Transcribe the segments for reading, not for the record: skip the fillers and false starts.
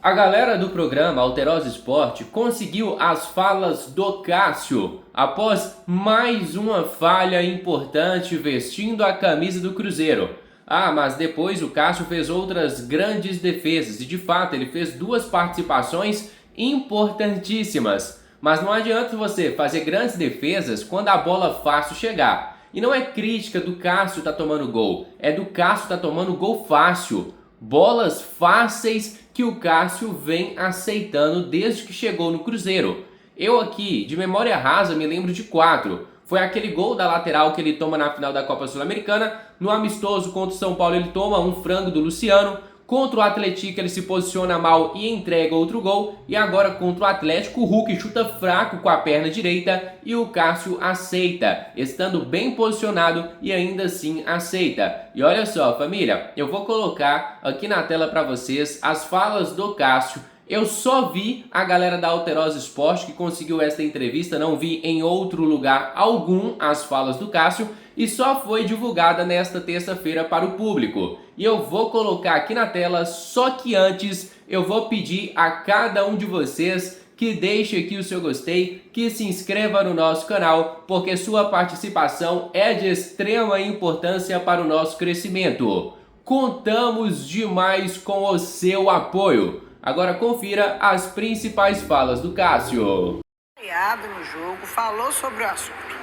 A galera do programa Alterosa Esporte conseguiu as falas do Cássio após mais uma falha importante vestindo a camisa do Cruzeiro. Mas depois o Cássio fez outras grandes defesas e de fato ele fez duas participações importantíssimas. Mas não adianta você fazer grandes defesas quando a bola fácil chegar. E não é crítica do Cássio tá tomando gol, é do Cássio tá tomando gol fácil. Bolas fáceis que o Cássio vem aceitando desde que chegou no Cruzeiro. Eu aqui, de memória rasa, me lembro de 4. Foi aquele gol da lateral que ele toma na final da Copa Sul-Americana. No amistoso contra o São Paulo ele toma um frango do Luciano. Contra o Atlético ele se posiciona mal e entrega outro gol. E agora contra o Atlético o Hulk chuta fraco com a perna direita e o Cássio aceita, estando bem posicionado e ainda assim aceita. E olha só, família, eu vou colocar aqui na tela para vocês as falas do Cássio. Eu só vi a galera da Alterosa Esporte que conseguiu esta entrevista, não vi em outro lugar algum as falas do Cássio e só foi divulgada nesta terça-feira para o público. E eu vou colocar aqui na tela, só que antes eu vou pedir a cada um de vocês que deixe aqui o seu gostei, que se inscreva no nosso canal, porque sua participação é de extrema importância para o nosso crescimento. Contamos demais com o seu apoio. Agora confira as principais falas do Cássio. No jogo, falou sobre o assunto.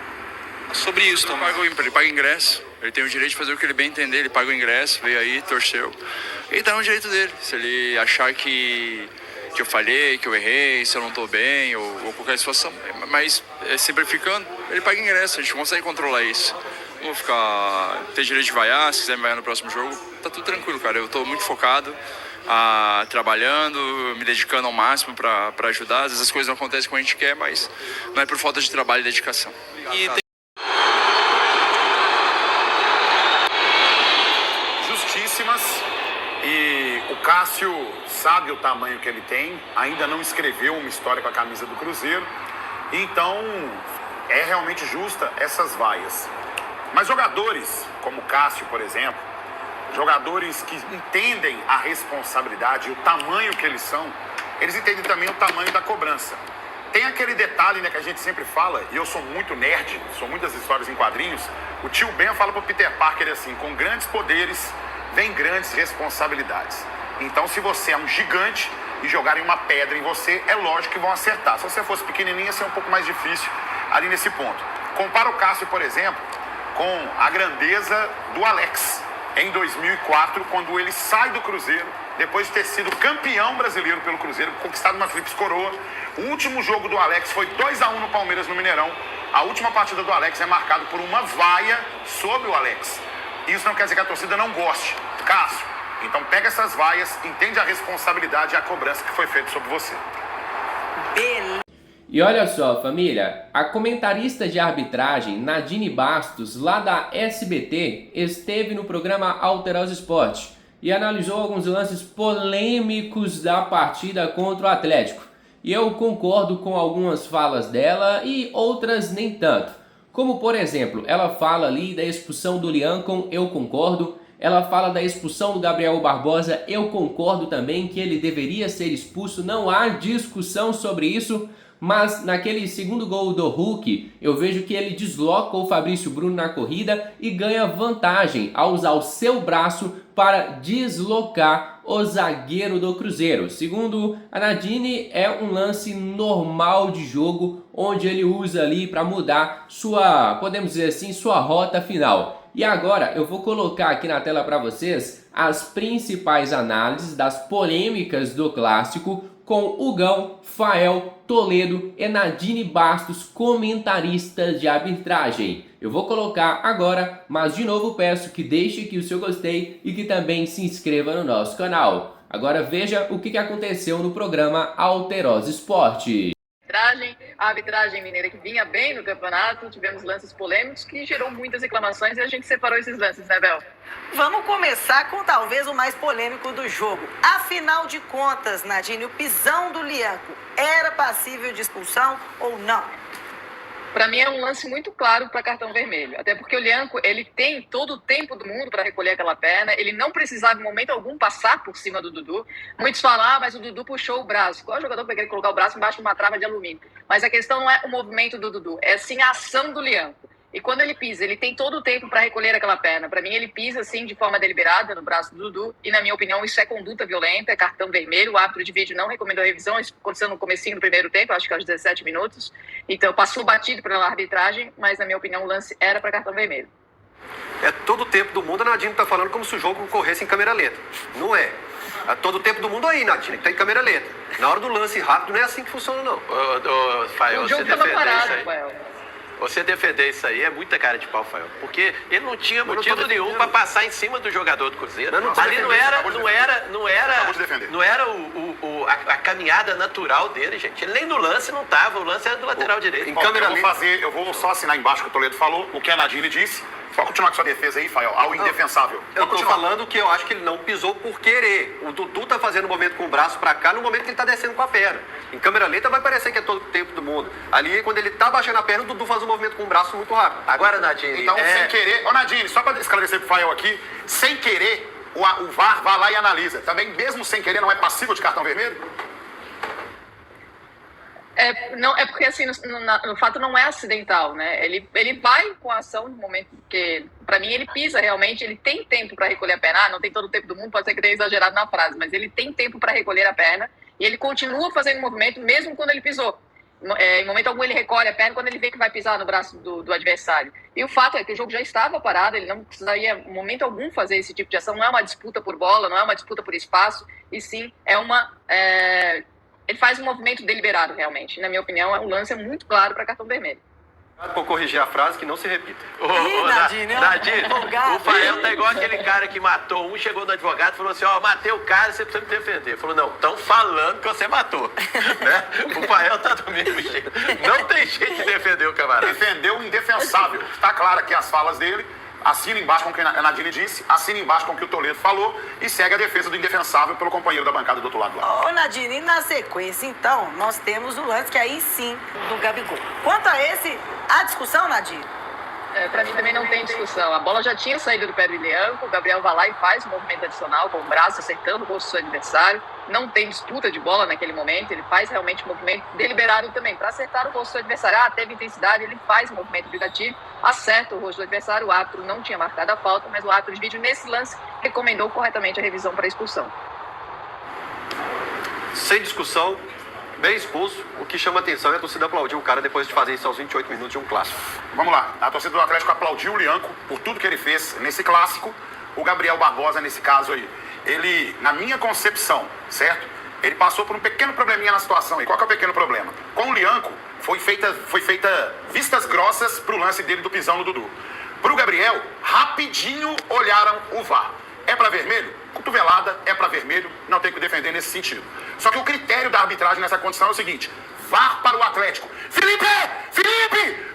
Sobre isso, ele paga ingresso, ele tem o direito de fazer o que ele bem entender, ele paga o ingresso, veio aí, torceu. Ele tá no direito dele, se ele achar que eu falhei, que eu errei, se eu não tô bem, ou qualquer situação, mas simplificando, ele paga ingresso, a gente consegue controlar isso. Não vou ficar, ter direito de vaiar, se quiser me vaiar no próximo jogo, tá tudo tranquilo, cara, eu tô muito focado. Trabalhando, me dedicando ao máximo para ajudar. Às vezes as coisas não acontecem como a gente quer, mas não é por falta de trabalho e dedicação. Justíssimas, e o Cássio sabe o tamanho que ele tem, ainda não escreveu uma história com a camisa do Cruzeiro, então é realmente justa essas vaias. Mas jogadores como o Cássio, por exemplo, jogadores que entendem a responsabilidade e o tamanho que eles são, eles entendem também o tamanho da cobrança. Tem aquele detalhe, né, que a gente sempre fala, e eu sou muito nerd, sou muitas histórias em quadrinhos, o tio Ben fala pro Peter Parker assim, com grandes poderes vem grandes responsabilidades. Então se você é um gigante e jogarem uma pedra em você, é lógico que vão acertar. Se você fosse pequenininho, ia ser um pouco mais difícil ali nesse ponto. Compara o Cássio, por exemplo, com a grandeza do Alex, em 2004, quando ele sai do Cruzeiro, depois de ter sido campeão brasileiro pelo Cruzeiro, conquistado uma tríplice coroa. O último jogo do Alex foi 2-1 no Palmeiras no Mineirão. A última partida do Alex é marcada por uma vaia sobre o Alex. Isso não quer dizer que a torcida não goste. Cássio, então pega essas vaias, entende a responsabilidade e a cobrança que foi feita sobre você. E olha só, família, a comentarista de arbitragem Nadine Bastos, lá da SBT, esteve no programa Alterosa Esporte e analisou alguns lances polêmicos da partida contra o Atlético. E eu concordo com algumas falas dela e outras nem tanto. Como, por exemplo, ela fala ali da expulsão do Lincoln, eu concordo. Ela fala da expulsão do Gabriel Barbosa, eu concordo também que ele deveria ser expulso, não há discussão sobre isso. Mas naquele segundo gol do Hulk, eu vejo que ele desloca o Fabrício Bruno na corrida e ganha vantagem ao usar o seu braço para deslocar o zagueiro do Cruzeiro. Segundo a Nadine, é um lance normal de jogo, onde ele usa ali para mudar sua, podemos dizer assim, sua rota final. E agora eu vou colocar aqui na tela para vocês as principais análises das polêmicas do clássico, com Hugão, Fael, Toledo e Nadine Bastos, comentaristas de arbitragem. Eu vou colocar agora, mas de novo peço que deixe aqui o seu gostei e que também se inscreva no nosso canal. Agora veja o que aconteceu no programa Alterosa Esporte. A arbitragem mineira que vinha bem no campeonato, tivemos lances polêmicos que gerou muitas reclamações e a gente separou esses lances, né, Bel? Vamos começar com talvez o mais polêmico do jogo. Afinal de contas, Nadine, o pisão do Lianco era passível de expulsão ou não? Para mim é um lance muito claro para cartão vermelho. Até porque o Lianco, ele tem todo o tempo do mundo para recolher aquela perna. Ele não precisava, em momento algum, passar por cima do Dudu. Muitos falam, mas o Dudu puxou o braço. Qual jogador vai querer colocar o braço embaixo de uma trava de alumínio? Mas a questão não é o movimento do Dudu, é sim a ação do Lianco. E quando ele pisa, ele tem todo o tempo para recolher aquela perna. Para mim, ele pisa, assim, de forma deliberada no braço do Dudu. E, na minha opinião, isso é conduta violenta, é cartão vermelho. O árbitro de vídeo não recomendou a revisão. Isso aconteceu no comecinho do primeiro tempo, acho que aos 17 minutos. Então, passou batido pela arbitragem, mas, na minha opinião, o lance era para cartão vermelho. É todo o tempo do mundo, a Nadine está falando como se o jogo corresse em câmera lenta. Não é. É todo o tempo do mundo aí, Nadine, que está em câmera lenta. Na hora do lance rápido, não é assim que funciona, não. Fael, O jogo estava parado, Rafael. Você defender isso aí é muita cara de pau, Fael. Porque ele não tinha motivo nenhum para passar em cima do jogador do Cruzeiro. Ali não era a caminhada natural dele, gente. Ele nem no lance não estava, o lance era do lateral direito. Em câmera eu vou só assinar embaixo o que o Toledo falou, o que a Nadine disse. Pode continuar com sua defesa aí, Fael, ao indefensável. Eu tô falando que eu acho que ele não pisou por querer. O Dudu tá fazendo o movimento com o braço pra cá no momento que ele tá descendo com a perna. Em câmera lenta vai parecer que é todo o tempo do mundo. Ali, quando ele tá baixando a perna, o Dudu faz o movimento com o braço muito rápido. Agora, Nadine... Então, sem querer... Ô, Nadine, só pra esclarecer pro Fael aqui, sem querer, o VAR vai lá e analisa. Também, mesmo sem querer, não é passível de cartão vermelho? Não, é porque assim, no fato não é acidental, né? Ele vai com a ação no momento que, para mim, ele pisa realmente, ele tem tempo para recolher a perna. Não tem todo o tempo do mundo, pode ser que tenha exagerado na frase, mas ele tem tempo para recolher a perna e ele continua fazendo o movimento mesmo quando ele pisou. Em momento algum ele recolhe a perna quando ele vê que vai pisar no braço do adversário. E o fato é que o jogo já estava parado, ele não precisaria em momento algum fazer esse tipo de ação. Não é uma disputa por bola, não é uma disputa por espaço, e sim é ele faz um movimento deliberado, realmente. Na minha opinião, o lance é muito claro para cartão vermelho. Vou corrigir a frase, que não se repita. Nadine, o Fael tá igual aquele cara que matou um, chegou no advogado e falou assim, matei o cara, você precisa me defender. Falou, não, estão falando que você matou. Né? O Fael tá do mesmo jeito. Não tem jeito de defender o camarada. Defendeu o indefensável. Está claro aqui as falas dele. Assina embaixo com o que a Nadine disse, assina embaixo com o que o Toledo falou e segue a defesa do indefensável pelo companheiro da bancada do outro lado lá. Ô, Nadine, e na sequência, então, nós temos o lance que aí sim, do Gabigol. Quanto a esse, há discussão, Nadine? Para mim também não tem discussão. A bola já tinha saído do pé do Lianco, o Gabriel vai lá e faz um movimento adicional com o braço, acertando o rosto do seu adversário. Não tem disputa de bola naquele momento, ele faz realmente um movimento deliberado também, para acertar o rosto do seu adversário. Teve intensidade, ele faz um movimento vingativo, acerta o rosto do adversário. O árbitro não tinha marcado a falta, mas o árbitro de vídeo, nesse lance, recomendou corretamente a revisão para expulsão. Sem discussão, bem expulso. O que chama atenção é a torcida aplaudir o cara depois de fazer isso aos 28 minutos de um clássico. Vamos lá, a torcida do Atlético aplaudiu o Lianco por tudo que ele fez nesse clássico. O Gabriel Barbosa, nesse caso aí, ele, na minha concepção, certo? Ele passou por um pequeno probleminha na situação. E qual que é o pequeno problema? Com o Lianco, foi feita vistas grossas pro lance dele do pisão no Dudu. Pro Gabriel, rapidinho olharam o VAR. É para vermelho? Cotovelada é para vermelho, não tem que defender nesse sentido. Só que o critério da arbitragem nessa condição é o seguinte: VAR para o Atlético. Felipe!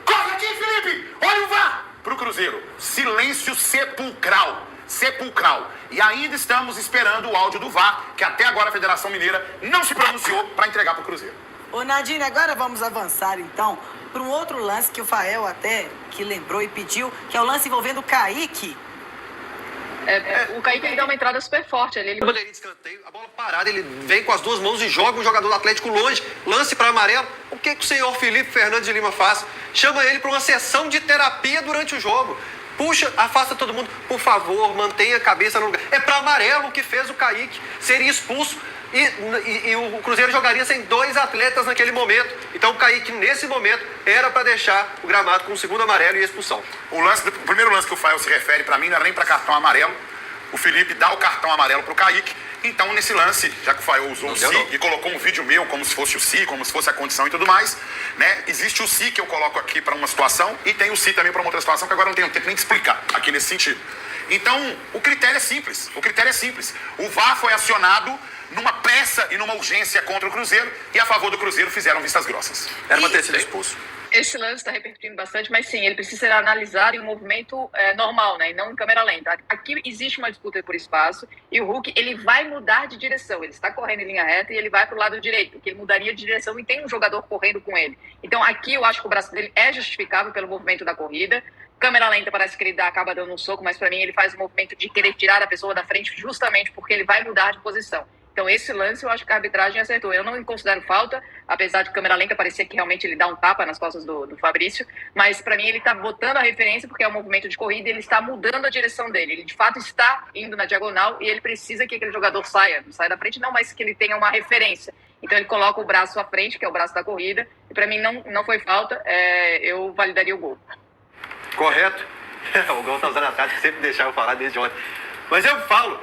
Corre aqui, Felipe! Olha o VAR! Pro Cruzeiro, silêncio sepulcral. E ainda estamos esperando o áudio do VAR, que até agora a Federação Mineira não se pronunciou para entregar pro Cruzeiro. Ô, Nadine, agora vamos avançar, então, para um outro lance que o Fael até que lembrou e pediu, que é o lance envolvendo o Kaique. O Kaique, ele dá uma entrada super forte ali. Bandeirinha de escanteio, a bola parada, ele vem com as duas mãos e joga o jogador do Atlético longe, lance para amarelo. O que o senhor Felipe Fernandes de Lima faz? Chama ele para uma sessão de terapia durante o jogo. Puxa, afasta todo mundo, por favor, mantenha a cabeça no lugar. É para amarelo que fez o Kaique, seria expulso e o Cruzeiro jogaria sem dois atletas naquele momento. Então o Kaique, nesse momento, era para deixar o gramado com o segundo amarelo e expulsão. O primeiro lance que o Fael se refere, para mim, não era nem para cartão amarelo. O Felipe dá o cartão amarelo pro Kaique. Então, nesse lance, já que o Fael usou o si e colocou um vídeo meu como se fosse o si, como se fosse a condição e tudo mais, né? Existe o si que eu coloco aqui para uma situação e tem o si também para uma outra situação que agora não tenho tempo nem de explicar aqui nesse sentido. Então, o critério é simples. O VAR foi acionado numa pressa e numa urgência contra o Cruzeiro e a favor do Cruzeiro fizeram vistas grossas. Era para ter sido expulso. Esse lance está repercutindo bastante, mas sim, ele precisa ser analisado em um movimento normal, né, e não em câmera lenta. Aqui existe uma disputa por espaço e o Hulk ele vai mudar de direção. Ele está correndo em linha reta e ele vai para o lado direito, porque ele mudaria de direção e tem um jogador correndo com ele. Então aqui eu acho que o braço dele é justificável pelo movimento da corrida. Câmera lenta parece que ele acaba dando um soco, mas para mim ele faz o movimento de querer tirar a pessoa da frente justamente porque ele vai mudar de posição. Então esse lance eu acho que a arbitragem acertou. Eu não considero falta, apesar de câmera lenta parecer que realmente ele dá um tapa nas costas do Fabrício, mas para mim ele está botando a referência porque é um movimento de corrida e ele está mudando a direção dele. Ele de fato está indo na diagonal e ele precisa que aquele jogador saia da frente, não, mas que ele tenha uma referência. Então ele coloca o braço à frente, que é o braço da corrida, e para mim não foi falta, eu validaria o gol. Correto. O gol tá usando a tática que sempre deixava eu falar desde ontem. Mas eu falo,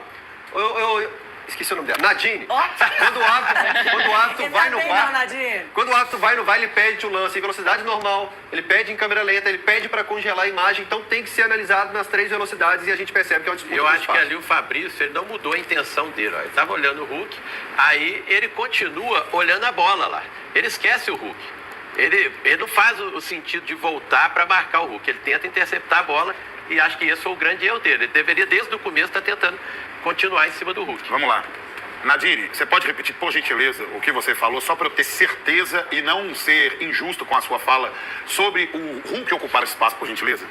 eu esqueci o nome dela. Nadine. Quando o árbitro vai no VAR, quando o árbitro vai no VAR, ele pede o lance em velocidade normal, ele pede em câmera lenta, ele pede para congelar a imagem, então tem que ser analisado nas 3 velocidades e a gente percebe que é uma disputa. Eu acho que ali o Fabrício, ele não mudou a intenção dele. Ó. Ele estava olhando o Hulk, aí ele continua olhando a bola lá. Ele esquece o Hulk. Ele não faz o sentido de voltar para marcar o Hulk. Ele tenta interceptar a bola e acho que esse foi o grande erro dele. Ele deveria, desde o começo, estar tentando continuar em cima do Hulk. Vamos lá. Nadine, você pode repetir, por gentileza, o que você falou, só para eu ter certeza e não ser injusto com a sua fala sobre o Hulk ocupar o espaço, por gentileza?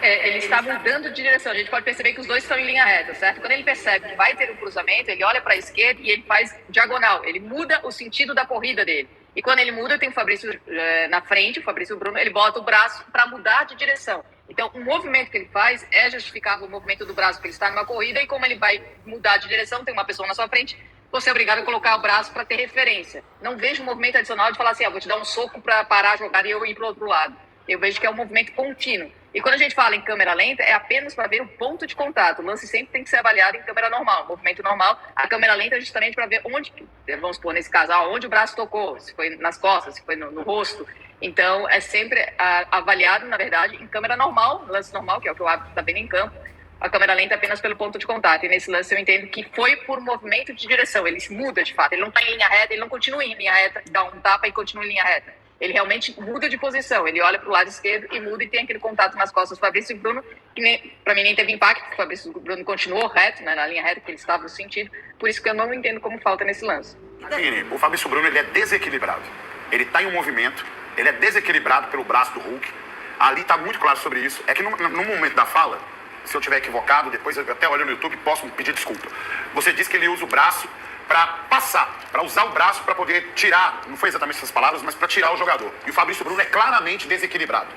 Ele está mudando de direção. A gente pode perceber que os dois estão em linha reta, certo? Quando ele percebe que vai ter um cruzamento, ele olha para a esquerda e ele faz diagonal. Ele muda o sentido da corrida dele. E quando ele muda, tem o Fabrício na frente, o Fabrício Bruno, ele bota o braço para mudar de direção. Então, o movimento que ele faz é justificável o movimento do braço, porque ele está numa corrida e como ele vai mudar de direção, tem uma pessoa na sua frente, você é obrigado a colocar o braço para ter referência. Não vejo um movimento adicional de falar assim, vou te dar um soco para parar a jogada e eu ir para o outro lado. Eu vejo que é um movimento contínuo. E quando a gente fala em câmera lenta, é apenas para ver o ponto de contato. O lance sempre tem que ser avaliado em câmera normal, movimento normal. A câmera lenta é justamente para ver onde, vamos supor, nesse caso, onde o braço tocou, se foi nas costas, se foi no rosto. Então, é sempre avaliado, na verdade, em câmera normal, lance normal, que é o que o árbitro está vendo em campo. A câmera lenta é apenas pelo ponto de contato. E nesse lance eu entendo que foi por movimento de direção. Ele muda, de fato. Ele não está em linha reta, ele não continua em linha reta, dá um tapa e continua em linha reta. Ele realmente muda de posição, ele olha para o lado esquerdo e muda e tem aquele contato nas costas do Fabrício Bruno, que para mim nem teve impacto, o Fabrício Bruno continuou reto, né, na linha reta que ele estava no sentido, por isso que eu não entendo como falta nesse lance. O Fabrício Bruno ele é desequilibrado, ele está em um movimento, ele é desequilibrado pelo braço do Hulk, ali está muito claro sobre isso, é que no momento da fala, se eu estiver equivocado, depois eu até olho no YouTube e posso pedir desculpa, você disse que ele usa o braço para passar, para usar o braço para poder tirar, não foi exatamente essas palavras, mas para tirar o jogador. E o Fabrício Bruno é claramente desequilibrado.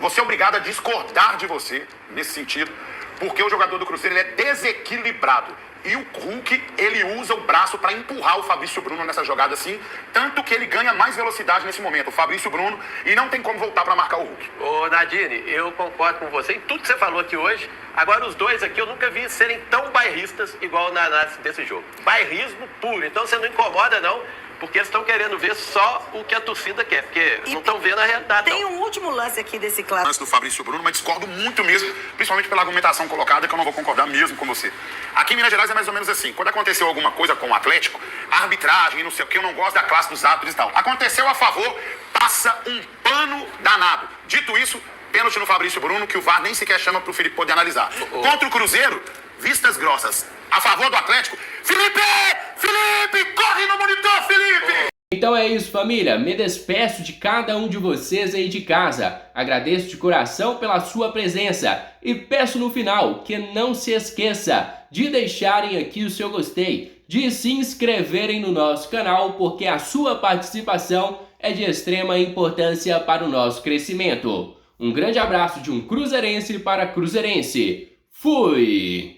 Você é obrigado a discordar de você nesse sentido, porque o jogador do Cruzeiro ele é desequilibrado. E o Hulk, ele usa o braço para empurrar o Fabrício Bruno nessa jogada assim, tanto que ele ganha mais velocidade nesse momento, o Fabrício Bruno, e não tem como voltar para marcar o Hulk. Ô Nadine, eu concordo com você em tudo que você falou aqui hoje. Agora, os dois aqui eu nunca vi serem tão bairristas igual na análise desse jogo. Bairrismo puro. Então você não incomoda, não, porque eles estão querendo ver só o que a torcida quer, porque não estão vendo a realidade. Tem um último lance aqui desse clássico. Lance do Fabrício Bruno, mas discordo muito mesmo, principalmente pela argumentação colocada, que eu não vou concordar mesmo com você. Aqui em Minas Gerais é mais ou menos assim, quando aconteceu alguma coisa com o Atlético, a arbitragem, não sei o que, eu não gosto da classe dos árbitros e tal. Aconteceu a favor, passa um pano danado. Dito isso, pênalti no Fabrício Bruno, que o VAR nem sequer chama para o Felipe poder analisar. Contra o Cruzeiro, vistas grossas. A favor do Atlético, Felipe! Felipe! Corre no monitor, Felipe! Então é isso, família. Me despeço de cada um de vocês aí de casa. Agradeço de coração pela sua presença e peço no final que não se esqueça de deixarem aqui o seu gostei, de se inscreverem no nosso canal, porque a sua participação é de extrema importância para o nosso crescimento. Um grande abraço de um cruzeirense para cruzeirense. Fui!